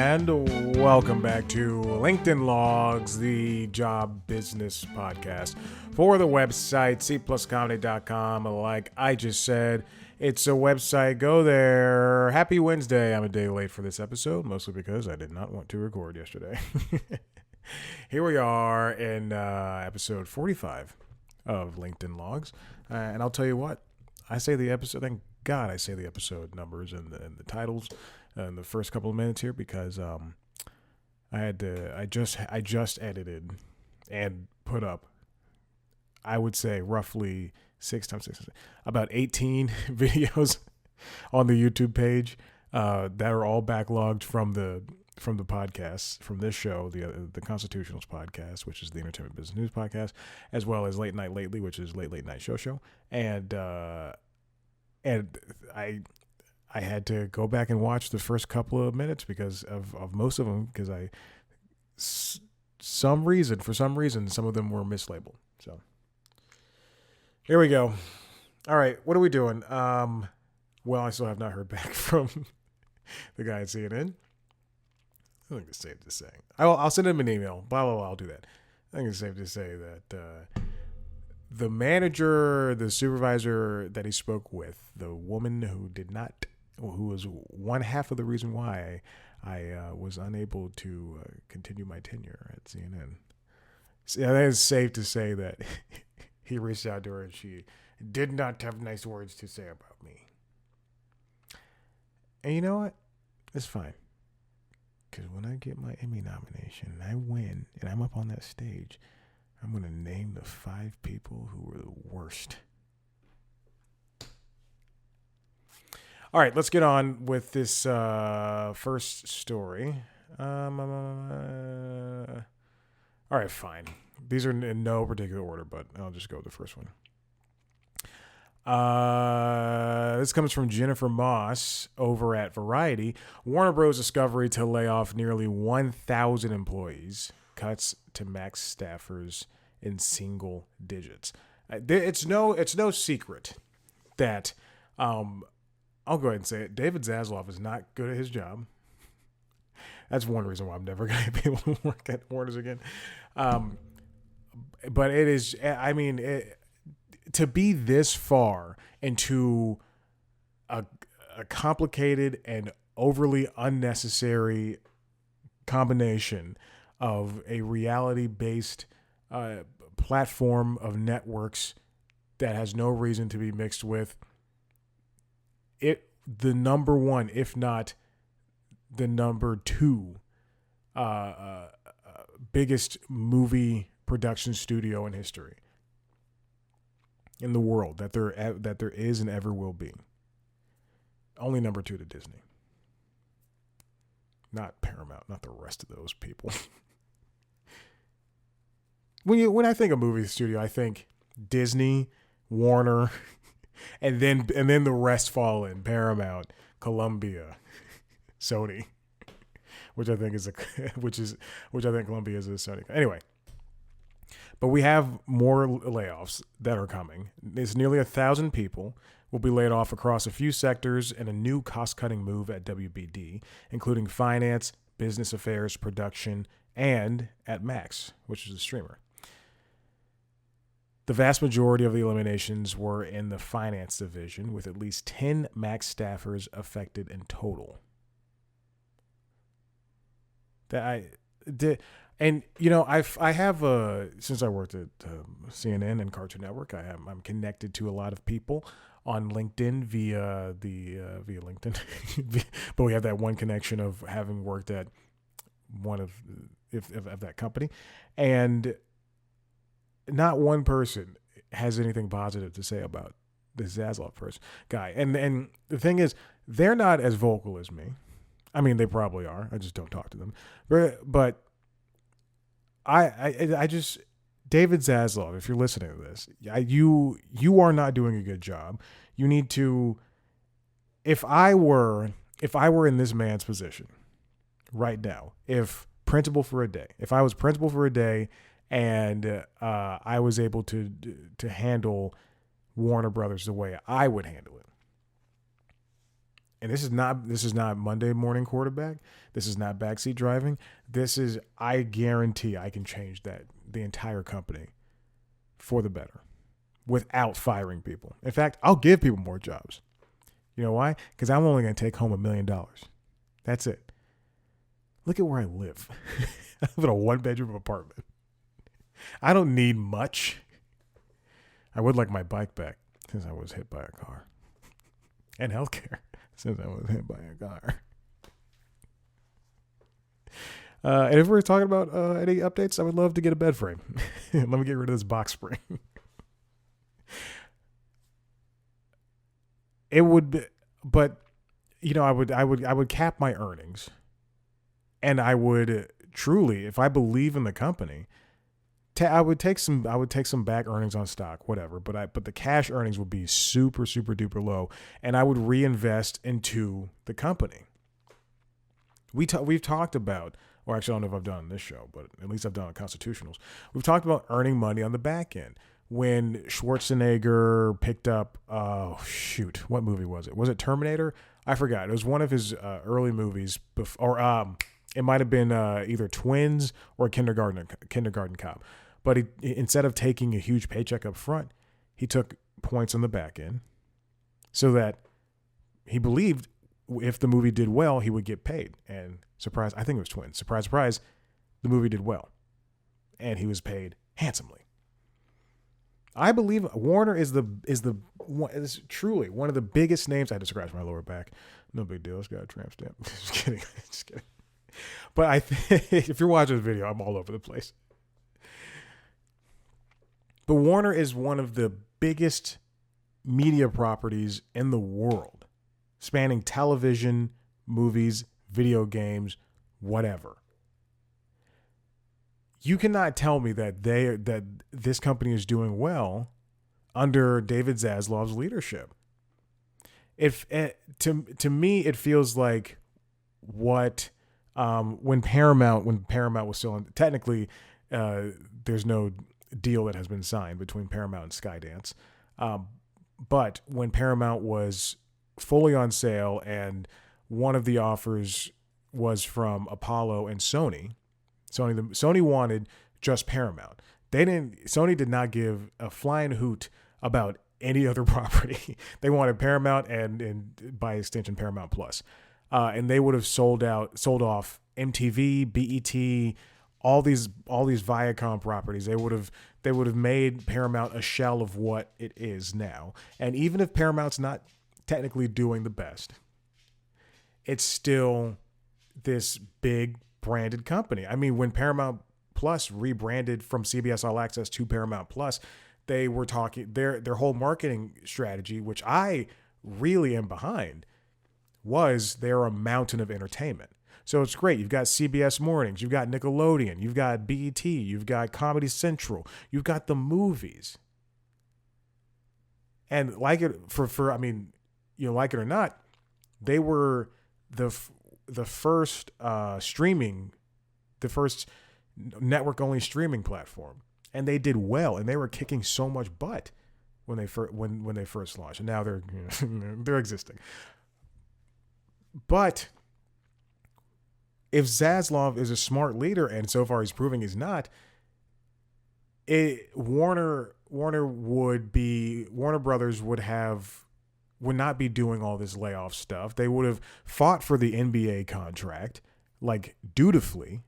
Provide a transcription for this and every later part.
and welcome back to LinkedIn Logs, the job business podcast for the website cpluscomedy.com. Like I just said, it's a website. Go there. Happy Wednesday. I'm a day late for this episode, mostly because I did not want to record yesterday. Here we are in episode 45 of LinkedIn Logs, and I'll tell you what, I say the episode. Thank God I say the episode numbers and the titles in the first couple of minutes here because I just edited and put up, I would say roughly about 18 videos on the YouTube page that are all backlogged from the podcasts, from this show, the Constitutionals podcast, which is the Entertainment Business News podcast, as well as Late Night Lately, which is Late Night Show, and I had to go back and watch the first couple of minutes because of most of them, because for some reason some of them were mislabeled. So here we go. All right, what are we doing? Well, I still have not heard back from the guy at CNN. I think it's safe to say. I'll send him an email. Blah, blah, blah. I'll do that. I think it's safe to say that the manager, the supervisor that he spoke with, the woman who was one half of the reason why I was unable to continue my tenure at CNN. So, yeah, that is safe to say that he reached out to her and she did not have nice words to say about me. And you know what? It's fine. Because when I get my Emmy nomination and I win and I'm up on that stage, I'm going to name the 5 people who were the worst. All right, let's get on with this first story. All right, fine. These are in no particular order, but I'll just go with the first one. This comes from Jennifer Moss over at Variety. Warner Bros. Discovery to lay off nearly 1,000 employees. Cuts to max staffers in single digits. It's no secret that I'll go ahead and say it. David Zaslav is not good at his job. That's one reason why I'm never going to be able to work at Warner's again. But it is, I mean, to be this far into a complicated and overly unnecessary combination of a reality-based platform of networks that has no reason to be mixed with the number one, if not the number 2 biggest movie production studio in history, in the world, that there is and ever will be. Only number 2 to Disney. Not Paramount, not the rest of those people. When I think of movie studio, I think Disney, Warner, and then the rest fall in: Paramount, Columbia, Sony, which I think Columbia is a Sony. Anyway, but we have more layoffs that are coming. It's nearly 1,000 people will be laid off across a few sectors in a new cost-cutting move at WBD, including finance, business affairs, production, and at Max, which is a streamer. The vast majority of the eliminations were in the finance division, with at least 10 Max staffers affected in total. And you know, I have since I worked at CNN and Cartoon Network, I'm connected to a lot of people on LinkedIn via LinkedIn, but we have that one connection of having worked at one of that company, and not one person has anything positive to say about this Zaslav guy. And the thing is, they're not as vocal as me. I mean, they probably are. I just don't talk to them. But I just, David Zaslav, if you're listening to this, you are not doing a good job. You need to. If I were in this man's position right now, if I was principal for a day, and I was able to handle Warner Brothers the way I would handle it, and this is not Monday morning quarterback. This is not backseat driving. This is, I guarantee I can change the entire company for the better without firing people. In fact, I'll give people more jobs. You know why? Because I'm only going to take home $1 million. That's it. Look at where I live. I live in a 1-bedroom apartment. I don't need much. I would like my bike back since I was hit by a car. And healthcare since I was hit by a car. And if we're talking about any updates, I would love to get a bed frame. Let me get rid of this box spring. It would be, but I would cap my earnings, and I would truly, if I believe in the company, I would take some back earnings on stock, whatever. But the cash earnings would be super, super duper low, and I would reinvest into the company. We've talked about, or actually I don't know if I've done this show, but at least I've done on Constitutionals. We've talked about earning money on the back end. When Schwarzenegger picked up, what movie was it? Was it Terminator? I forgot. It was one of his early movies, it might have been either Twins or Kindergarten Cop. But instead of taking a huge paycheck up front, he took points on the back end, so that he believed if the movie did well, he would get paid. And surprise, I think it was Twins. Surprise, surprise, the movie did well, and he was paid handsomely. I believe Warner is truly one of the biggest names. I had to scratch my lower back. No big deal. It's got a tramp stamp. Just kidding. Just kidding. But I think if you're watching this video, I'm all over the place. But Warner is one of the biggest media properties in the world, spanning television, movies, video games, whatever. You cannot tell me that this company is doing well under David Zaslav's leadership. To me, it feels like what when Paramount was still on. Technically, there's no deal that has been signed between Paramount and Skydance, but when Paramount was fully on sale and one of the offers was from Apollo and Sony. Sony wanted just Paramount. Sony did not give a flying hoot about any other property. They wanted Paramount and by extension Paramount Plus. And they would have sold off MTV, BET, all these Viacom properties. They would have made Paramount a shell of what it is now. And even if Paramount's not technically doing the best, it's still this big branded company. I mean, when Paramount Plus rebranded from CBS All Access to Paramount Plus, they were talking their whole marketing strategy, which I really am behind, was they're a mountain of entertainment. So it's great. You've got CBS Mornings, you've got Nickelodeon, you've got BET, you've got Comedy Central, you've got the movies. And like it for I mean, like it or not, they were the first network only streaming platform, and they did well, and they were kicking so much butt when they first launched, and now they're they're existing. But if Zaslav is a smart leader, and so far he's proving he's not, Warner Brothers would not be doing all this layoff stuff. They would have fought for the NBA contract, like, dutifully.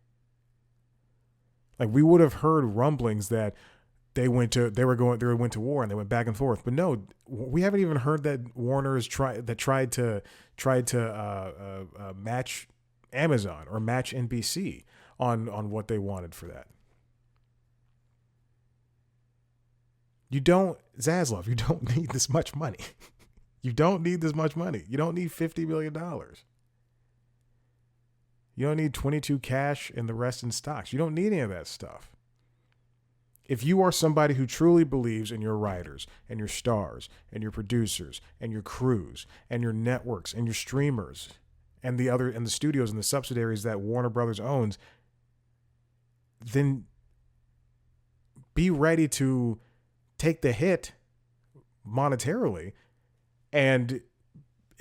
Like, we would have heard rumblings that they went to war and they went back and forth. But no, we haven't even heard that Warner has tried to match Amazon or match NBC on what they wanted for that. Zaslav, you don't need this much money. You don't need this much money. You don't need $50 million. You don't need 22 cash and the rest in stocks. You don't need any of that stuff. If you are somebody who truly believes in your writers and your stars and your producers and your crews and your networks and your streamers and the studios and the subsidiaries that Warner Brothers owns, then be ready to take the hit monetarily and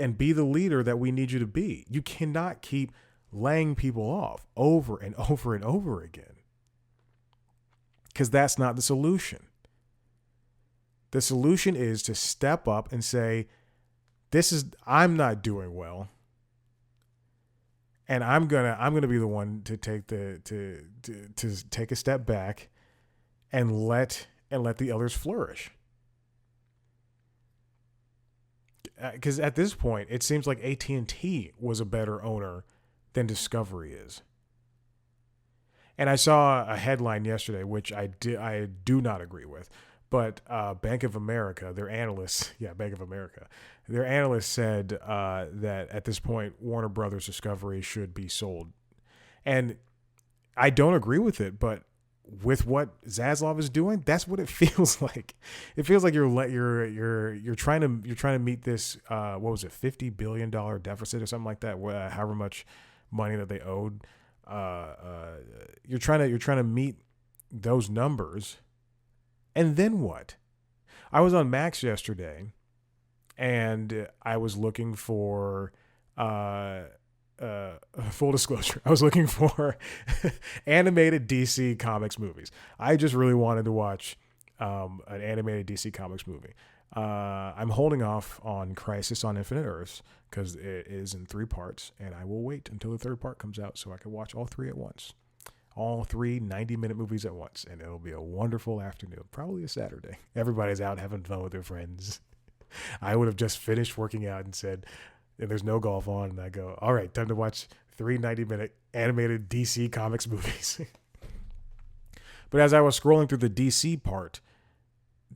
and be the leader that we need you to be. You cannot keep laying people off over and over and over again, because that's not the solution. The solution is to step up and say, I'm not doing well, and I'm gonna be the one to take to take a step back and let the others flourish. Because at this point, it seems like AT&T was a better owner than Discovery is. And I saw a headline yesterday, which I do not agree with, but Bank of America, their analysts said that at this point, Warner Brothers Discovery should be sold. And I don't agree with it, but with what Zaslav is doing, that's what it feels like. It feels like you're trying to meet this what was it, $50 billion deficit or something like that, however much money that they owed. You're trying to meet those numbers, and then what? I was on Max yesterday, and I was looking for full disclosure, I was looking for animated DC Comics movies. I just really wanted to watch an animated DC Comics movie. I'm holding off on Crisis on Infinite Earths because it is in 3 parts, and I will wait until the 3rd part comes out so I can watch all 3 at once. All 3 90-minute movies at once, and it'll be a wonderful afternoon, probably a Saturday. Everybody's out having fun with their friends. I would have just finished working out and said, and there's no golf on, and I go, all right, time to watch 3 90-minute animated DC Comics movies. But as I was scrolling through the DC part,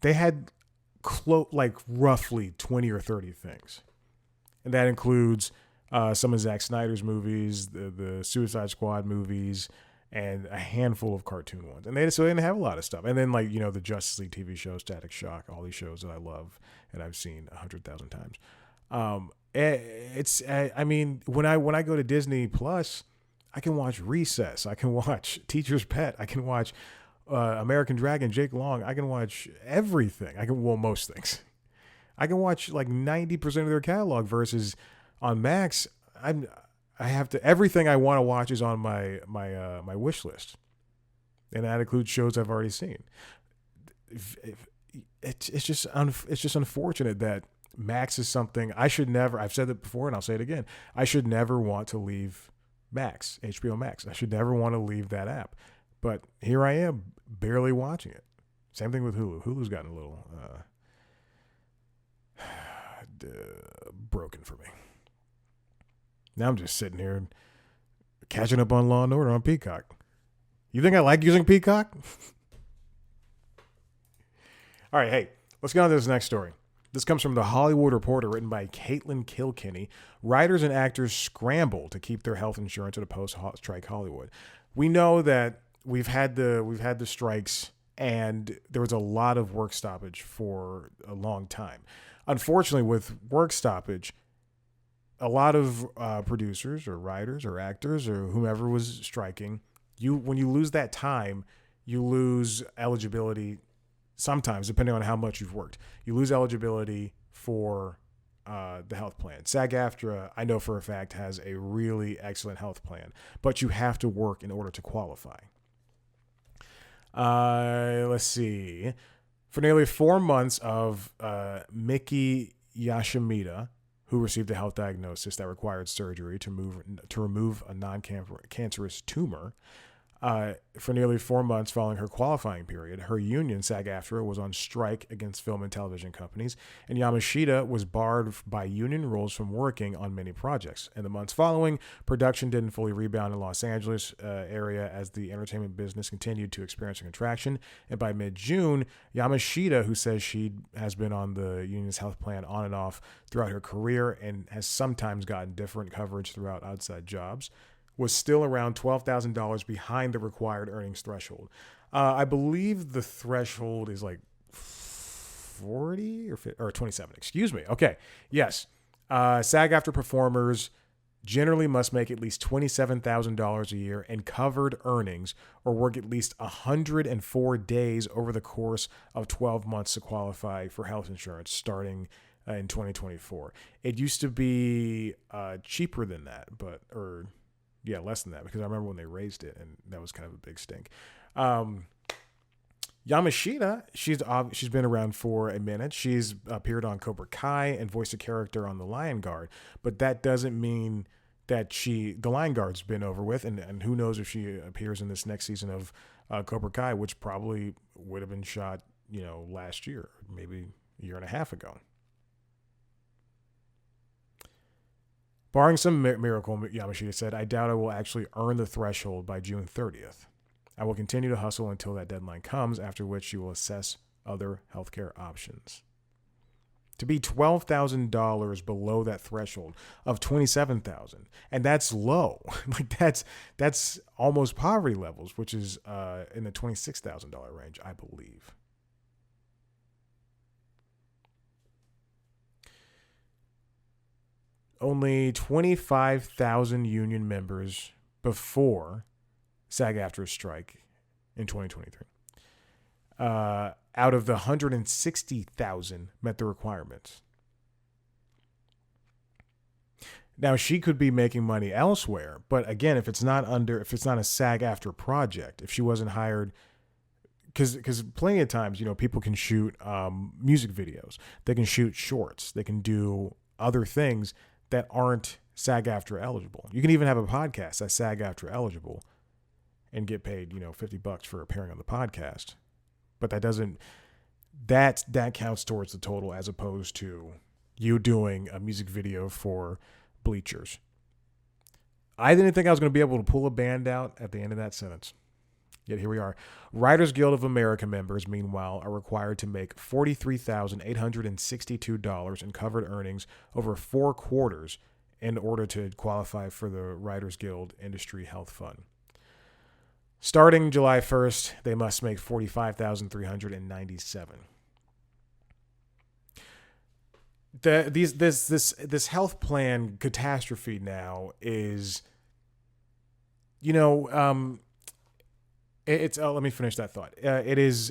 they had roughly 20 or 30 things. And that includes some of Zack Snyder's movies, the Suicide Squad movies, and a handful of cartoon ones. And they didn't have a lot of stuff. And then the Justice League TV show, Static Shock, all these shows that I love and I've seen 100,000 times. When I go to Disney Plus, I can watch Recess. I can watch Teacher's Pet. I can watch American Dragon, Jake Long. I can watch everything. Most things. I can watch 90% of their catalog versus on Max. I have to, everything I want to watch is on my wish list. And that includes shows I've already seen. It's just unfortunate that Max is something I should never, I've said it before and I'll say it again, I should never want to leave Max, HBO Max. I should never want to leave that app. But here I am, barely watching it. Same thing with Hulu. Hulu's gotten a little broken for me. Now I'm just sitting here catching up on Law & Order on Peacock. You think I like using Peacock? All right, hey, let's get on to this next story. This comes from The Hollywood Reporter, written by Caitlin Kilkenny. Writers and actors scramble to keep their health insurance at a post-strike Hollywood. We know that we've had the strikes, and there was a lot of work stoppage for a long time. Unfortunately, with work stoppage, a lot of producers or writers or actors or whomever was striking, when you lose that time, you lose eligibility. Sometimes, depending on how much you've worked, you lose eligibility for the health plan. SAG-AFTRA, I know for a fact, has a really excellent health plan, but you have to work in order to qualify. Let's see. For nearly 4 months of Miki Yashimita, who received a health diagnosis that required surgery to remove a non-cancerous tumor, for nearly 4 months following her qualifying period, her union, SAG-AFTRA, was on strike against film and television companies, and Yamashita was barred by union rules from working on many projects. In the months following, production didn't fully rebound in Los Angeles area as the entertainment business continued to experience a contraction, and by mid-June, Yamashita, who says she has been on the union's health plan on and off throughout her career and has sometimes gotten different coverage throughout outside jobs, was still around $12,000 behind the required earnings threshold. I believe the threshold is 40 or 27. Excuse me. Okay. Yes. SAG-AFTRA performers generally must make at least $27,000 a year in covered earnings or work at least 104 days over the course of 12 months to qualify for health insurance, starting in 2024. It used to be cheaper than that, less than that, because I remember when they raised it, and that was kind of a big stink. Yamashita, she's been around for a minute. She's appeared on Cobra Kai and voiced a character on The Lion Guard, but that doesn't mean that The Lion Guard's been over with, and who knows if she appears in this next season of Cobra Kai, which probably would have been shot, last year, maybe a year and a half ago. Barring some miracle, Yamashita said, I doubt I will actually earn the threshold by June 30th. I will continue to hustle until that deadline comes, after which she will assess other healthcare options. To be $12,000 below that threshold of $27,000, and that's low. Like that's almost poverty levels, which is in the $26,000 range, I believe. Only 25,000 union members before SAG-AFTRA's strike in 2023. Out of the 160,000 met the requirements. Now, she could be making money elsewhere, but again, if it's not a SAG-AFTRA project, if she wasn't hired, because plenty of times, people can shoot music videos, they can shoot shorts, they can do other things that aren't SAG-AFTRA eligible. You can even have a podcast that's SAG-AFTRA eligible and get paid, $50 for appearing on the podcast. But that counts towards the total, as opposed to you doing a music video for Bleachers. I didn't think I was going to be able to pull a band out at the end of that sentence. Yet here we are. Writers Guild of America members, meanwhile, are required to make $43,862 in covered earnings over 4 quarters in order to qualify for the Writers Guild Industry Health Fund. Starting July 1st, they must make $45,397. This health plan catastrophe now is, it's. Let me finish that thought. It is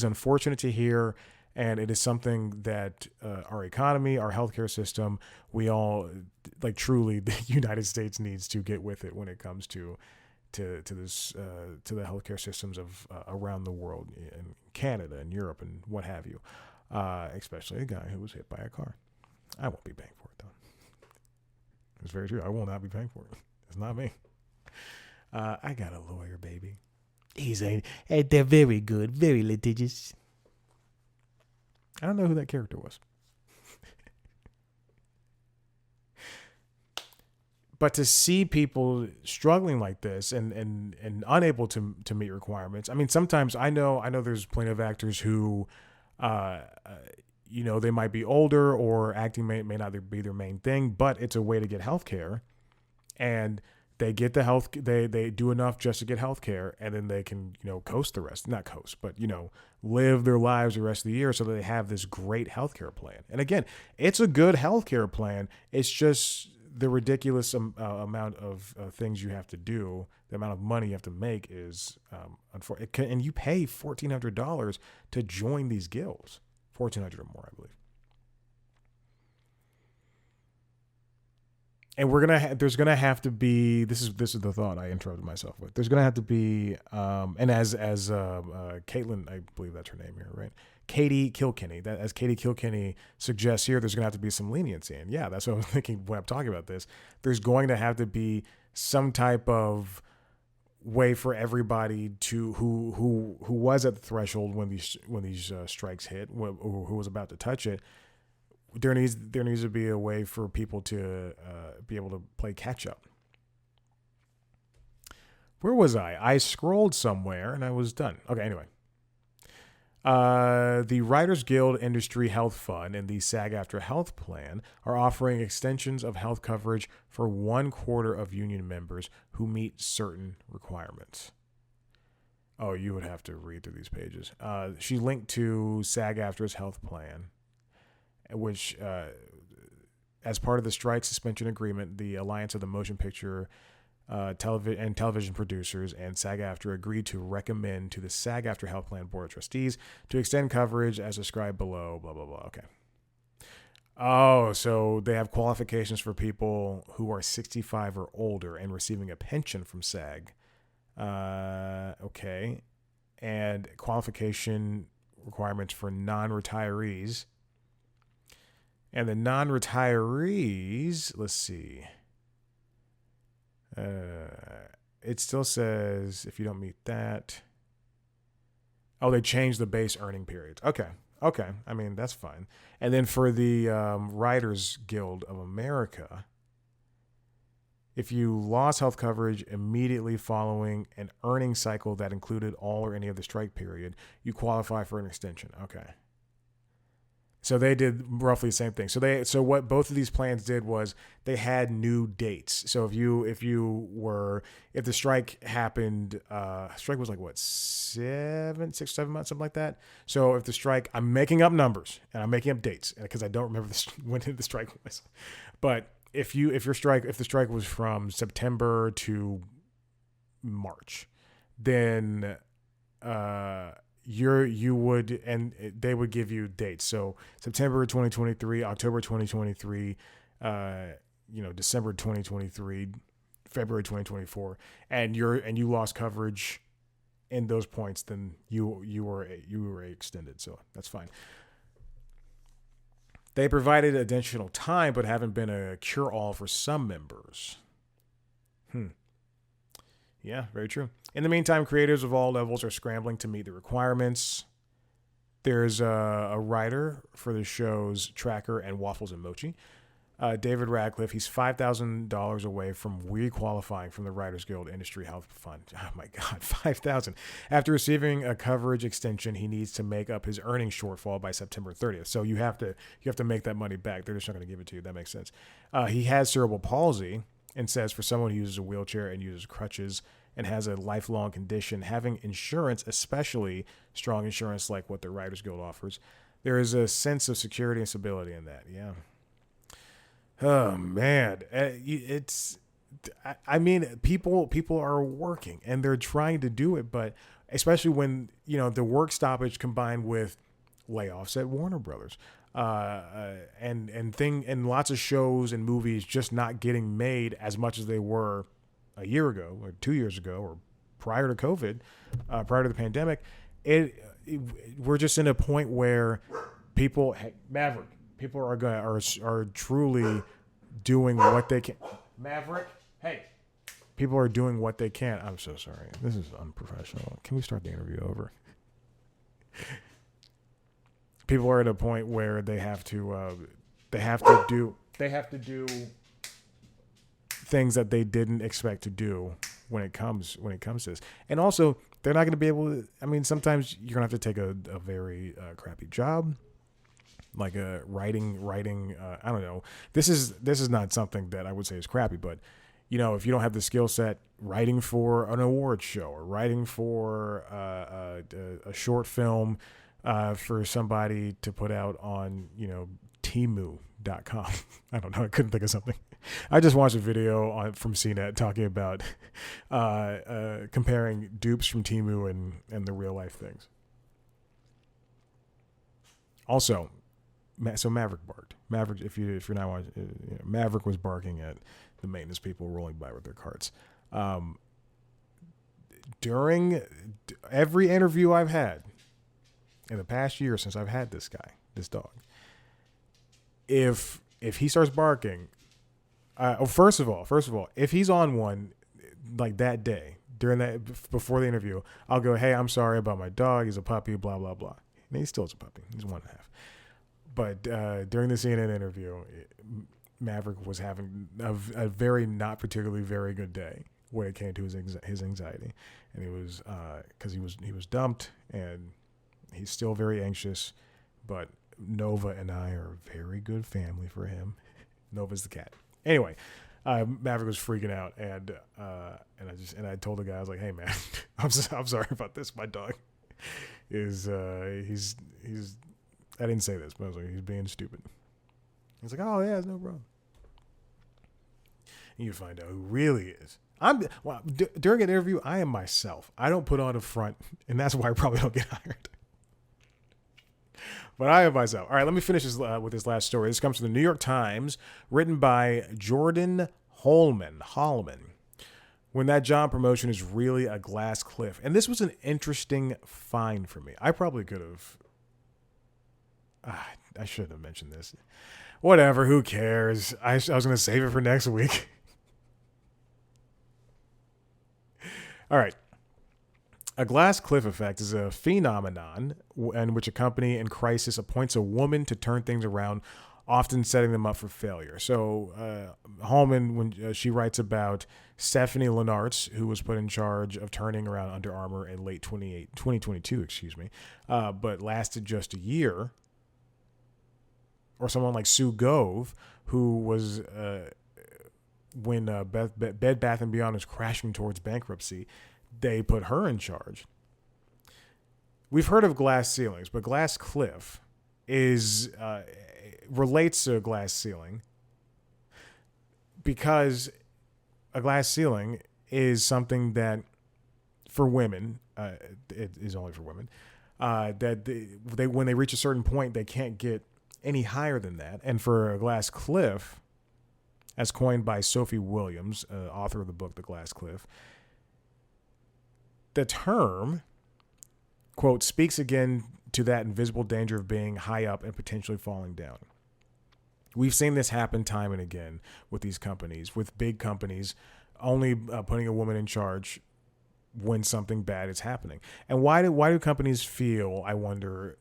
unfortunate to hear, and it is something that our economy, our healthcare system, we all truly the United States needs to get with it when it comes to the healthcare systems of around the world, in Canada and Europe and what have you, especially a guy who was hit by a car. I won't be paying for it though. It's very true. I will not be paying for it. It's not me. I got a lawyer, baby. They're very good, very litigious. I don't know who that character was. But to see people struggling like this and unable to meet requirements. I mean, sometimes I know there's plenty of actors who, they might be older, or acting may not be their main thing, but it's a way to get health care. And they get the health, they do enough just to get health care, and then they can, coast the rest, not coast, but, live their lives the rest of the year so that they have this great healthcare plan. And again, it's a good healthcare plan. It's just the ridiculous amount of things you have to do, the amount of money you have to make is, and you pay $1,400 to join these guilds, $1,400 or more, I believe. And there's gonna have to be, this is the thought I interrupted myself with. There's gonna have to be, and as Caitlin, I believe that's her name here, right? Katie Kilkenny. That, as Katie Kilkenny suggests here, there's gonna have to be some leniency. And yeah, that's what I was thinking when I'm talking about this. There's going to have to be some type of way for everybody to who was at the threshold when these strikes hit, who was about to touch it. There needs to be a way for people to be able to play catch up. Where was I? I scrolled somewhere and I was done. Okay, anyway. The Writers Guild Industry Health Fund and the SAG-AFTRA Health Plan are offering extensions of health coverage for 1/4 of union members who meet certain requirements. Oh, you would have to read through these pages. She linked to SAG-AFTRA's health plan, which, as part of the strike suspension agreement, the Alliance of the Motion Picture Television Producers and SAG-AFTRA agreed to recommend to the SAG-AFTRA Health Plan Board of Trustees to extend coverage as described below, blah, blah, blah. Okay. Oh, so they have qualifications for people who are 65 or older and receiving a pension from SAG. Okay. And qualification requirements for non-retirees. And the non-retirees, let's see. It still says if you don't meet that. Oh, they changed the base earning periods. Okay. Okay. I mean, that's fine. And then for the Writers Guild of America, if you lost health coverage immediately following an earning cycle that included all or any of the strike period, you qualify for an extension. Okay. So they did roughly the same thing. So what both of these plans did was they had new dates. So if the strike happened, strike was like what 6-7 months, something like that. So if the strike, I'm making up numbers and I'm making up dates because I don't remember when the strike was. But if the strike was from September to March, then you would, and they would give you dates. So September 2023, October 2023, December 2023, February 2024, and you lost coverage in those points, then you were extended. So that's fine. They provided additional time, but haven't been a cure-all for some members. Yeah, very true. In the meantime, creators of all levels are scrambling to meet the requirements. There's a writer for the shows Tracker and Waffles and Mochi. David Radcliffe, he's $5,000 away from requalifying from the Writers Guild Industry Health Fund. Oh my God, $5,000. After receiving a coverage extension, he needs to make up his earnings shortfall by September 30th. So you have to make that money back. They're just not going to give it to you. That makes sense. He has cerebral palsy and says for someone who uses a wheelchair and uses crutches and has a lifelong condition, having insurance, especially strong insurance like what the Writers Guild offers, there is a sense of security and stability in that. Yeah. Oh man, I mean, people are working and they're trying to do it, but especially when the work stoppage combined with layoffs at Warner Brothers, and lots of shows and movies just not getting made as much as they were a year ago or 2 years ago or prior to COVID, prior to the pandemic. We're just in a point where people, hey, Maverick. People are truly doing what they can. Maverick, hey. People are doing what they can. I'm so sorry. This is unprofessional. Can we start the interview over? People are at a point where they have to do things that they didn't expect to do when it comes to this. And also, they're not going to be able to. I mean, sometimes you're going to have to take a very crappy job. Like a writing. I don't know. This is not something that I would say is crappy, but if you don't have the skill set, writing for an awards show or writing for a short film for somebody to put out on Temu.com. I don't know. I couldn't think of something. I just watched a video from CNET talking about comparing dupes from Temu and the real life things. Also. So Maverick barked. Maverick, if you're not watching, Maverick was barking at the maintenance people rolling by with their carts. During every interview I've had in the past year since I've had this dog, if he starts barking, first of all, if he's on one like that day before the interview, I'll go, hey, I'm sorry about my dog. He's a puppy. Blah blah blah. And he still is a puppy. He's 1.5. But during the CNN interview, Maverick was having a very not particularly very good day when it came to his anxiety, and it was because he was dumped and he's still very anxious. But Nova and I are a very good family for him. Nova's the cat. Anyway, Maverick was freaking out, and I told the guy, I was like, hey man, I'm sorry about this. My dog is he's. I didn't say this, but I was like, he's being stupid. He's like, oh, yeah, no problem. And you find out who really is. During an interview, I am myself. I don't put on a front, and that's why I probably don't get hired. But I have myself. All right, let me finish this with this last story. This comes from the New York Times, written by Jordan Holman. When that job promotion is really a glass cliff. And this was an interesting find for me. I probably could have. I shouldn't have mentioned this. Whatever, who cares? I was going to save it for next week. All right. A glass cliff effect is a phenomenon in which a company in crisis appoints a woman to turn things around, often setting them up for failure. So Hallman, when she writes about Stephanie Lenartz, who was put in charge of turning around Under Armour in late 2022, but lasted just a year, or someone like Sue Gove, who was when Bed Bath & Beyond was crashing towards bankruptcy, they put her in charge. We've heard of glass ceilings, but glass cliff relates to a glass ceiling because a glass ceiling is something that for women, it is only for women, that they when they reach a certain point, they can't get any higher than that. And for a glass cliff, as coined by Sophie Williams, author of the book The Glass Cliff, the term, quote, speaks again to that invisible danger of being high up and potentially falling down. We've seen this happen time and again with these companies, with big companies only putting a woman in charge when something bad is happening. And why do companies feel, I wonder,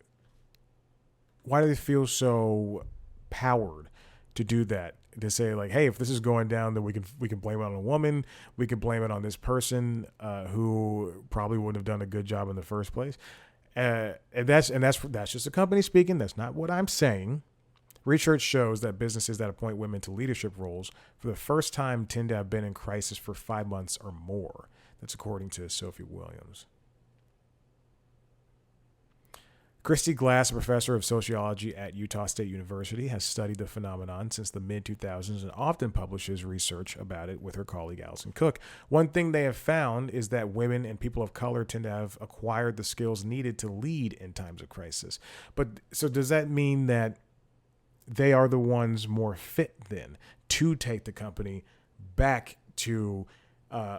why do they feel so powered to do that? To say like, hey, if this is going down, then we can blame it on a woman. We can blame it on this person who probably wouldn't have done a good job in the first place. And that's just a company speaking. That's not what I'm saying. Research shows that businesses that appoint women to leadership roles for the first time tend to have been in crisis for 5 months or more. That's according to Sophie Williams. Christy Glass, a professor of sociology at Utah State University, has studied the phenomenon since the mid-2000s and often publishes research about it with her colleague Allison Cook. One thing they have found is that women and people of color tend to have acquired the skills needed to lead in times of crisis. But so does that mean that they are the ones more fit then to take the company back to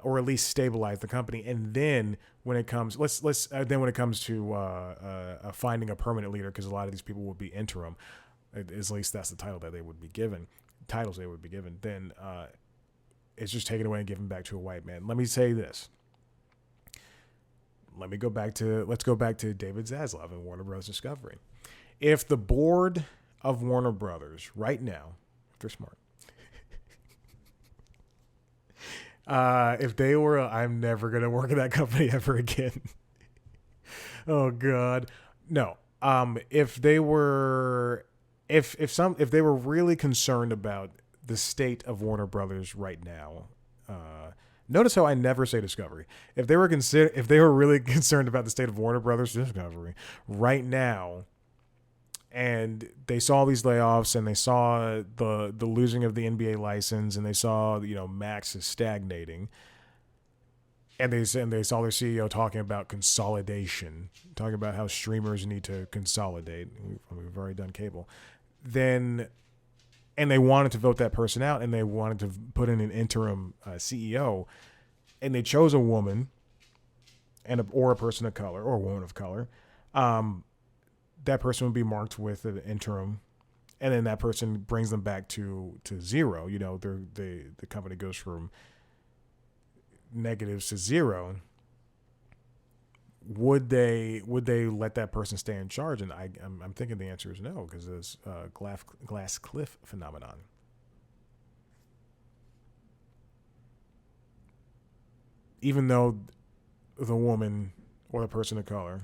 or at least stabilize the company, and then when it comes, when it comes to finding a permanent leader, because a lot of these people will be interim, at least that's the title that they would be given, titles they would be given. Then it's just taken away and given back to a white man. Let me say this. Let's go back to David Zaslav and Warner Bros. Discovery. If the board of Warner Brothers right now, if they're smart, if they were, I'm never going to work at that company ever again. Oh God. No. If they were really concerned about the state of Warner Brothers right now, notice how I never say Discovery. If they were really concerned about the state of Warner Brothers Discovery right now, and they saw these layoffs, and they saw the losing of the NBA license, and they saw Max is stagnating, and they saw their CEO talking about consolidation, talking about how streamers need to consolidate. We've already done cable. And they wanted to vote that person out, and they wanted to put in an interim CEO, and they chose a woman, or a person of color, or a woman of color. That person would be marked with an interim, and then that person brings them back to zero. The company goes from negatives to zero. Would they let that person stay in charge? And I'm thinking the answer is no, because there's a glass cliff phenomenon. Even though the woman or the person of color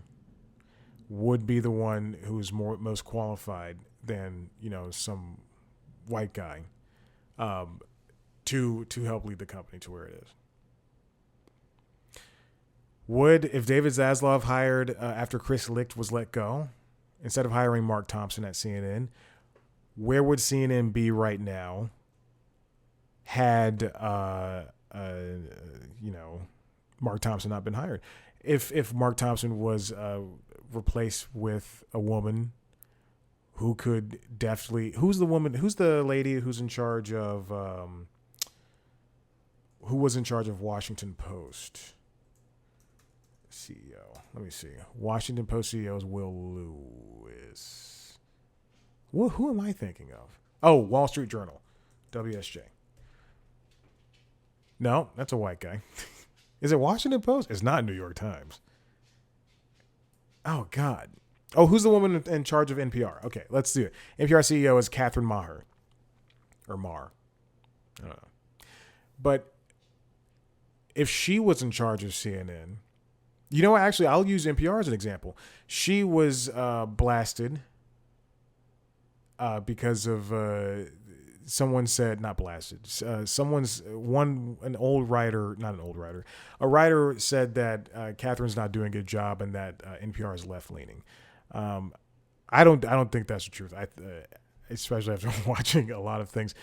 would be the one who's most qualified than some white guy to help lead the company to where it is. If David Zaslav hired after Chris Licht was let go, instead of hiring Mark Thompson at CNN, where would CNN be right now had Mark Thompson not been hired? If Mark Thompson was replaced with a woman who could definitely, who's the lady who's in charge of, who was in charge of Washington Post CEO? Let me see. Washington Post CEO is Will Lewis. Who am I thinking of? Oh, Wall Street Journal, WSJ. No, that's a white guy. Is it Washington Post? It's not New York Times. Oh, God. Oh, who's the woman in charge of NPR? Okay, let's do it. NPR CEO is Catherine Maher. Or Marr. I don't know. But if she was in charge of CNN, you know what? Actually, I'll use NPR as an example. She was blasted because of someone said, not blasted. An old writer, not an old writer, a writer said that Catherine's not doing a good job and that NPR is left leaning. I don't think that's the truth. Especially after watching a lot of things.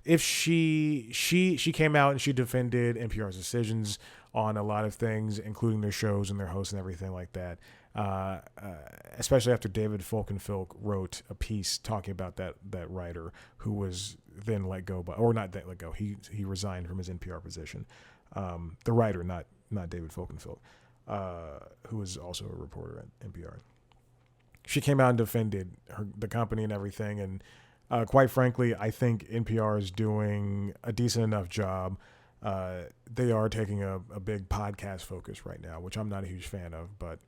If she came out and she defended NPR's decisions on a lot of things, including their shows and their hosts and everything like that. Especially after David Folkenfilk wrote a piece talking about that writer who was then let go or not let go. He resigned from his NPR position. The writer, not David Folkenfilk, who was also a reporter at NPR. She came out and defended the company and everything, and quite frankly, I think NPR is doing a decent enough job. They are taking a big podcast focus right now, which I'm not a huge fan of, but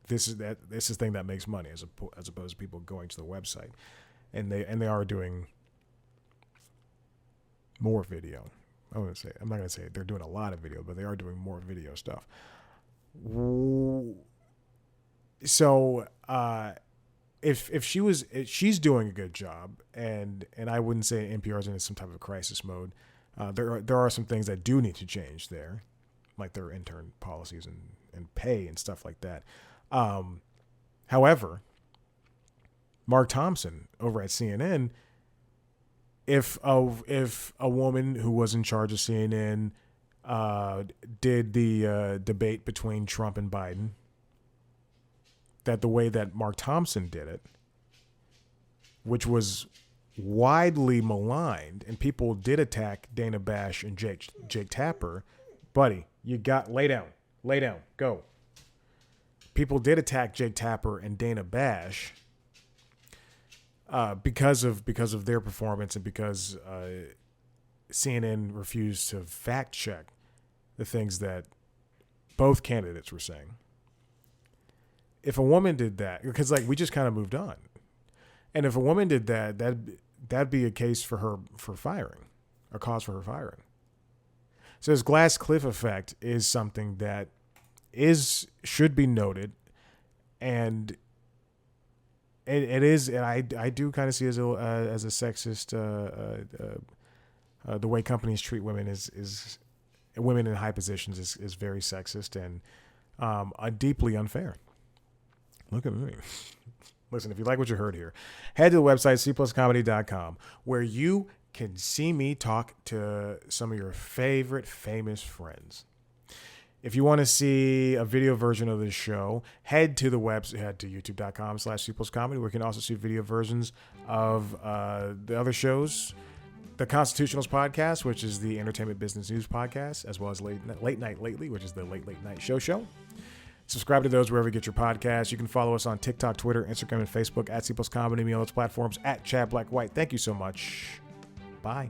this is the thing that makes money as opposed to people going to the website, and they are doing more video. I'm not gonna say they're doing a lot of video, but they are doing more video stuff. So if she's doing a good job, and I wouldn't say NPR is in some type of crisis mode. There are some things that do need to change there, like their intern policies and pay and stuff like that. However, Mark Thompson over at CNN, if a woman who was in charge of CNN did the debate between Trump and Biden, that the way that Mark Thompson did it, which was widely maligned, and people did attack Dana Bash and Jake Tapper. Buddy, you got lay down, go. People did attack Jake Tapper and Dana Bash because of their performance and because CNN refused to fact check the things that both candidates were saying. If a woman did that, because we just kind of moved on, and if a woman did that, that'd be a case for her for firing, a cause for her firing. So this glass cliff effect is something that should be noted, and it is, and I do kind of see as a sexist. The way companies treat women is women in high positions is very sexist and deeply unfair. Look at me. Listen, if you like what you heard here, head to the website cpluscomedy.com, where you can see me talk to some of your favorite famous friends. If you want to see a video version of this show, head to the website, head to youtube.com/cpluscomedy, where you can also see video versions of the other shows. The Constitutionals podcast, which is the entertainment business news podcast, as well as Late Night Lately, which is the late night show. Subscribe to those wherever you get your podcasts. You can follow us on TikTok, Twitter, Instagram, and Facebook at CPlusComedy, me on those platforms at Chad Black White. Thank you so much. Bye.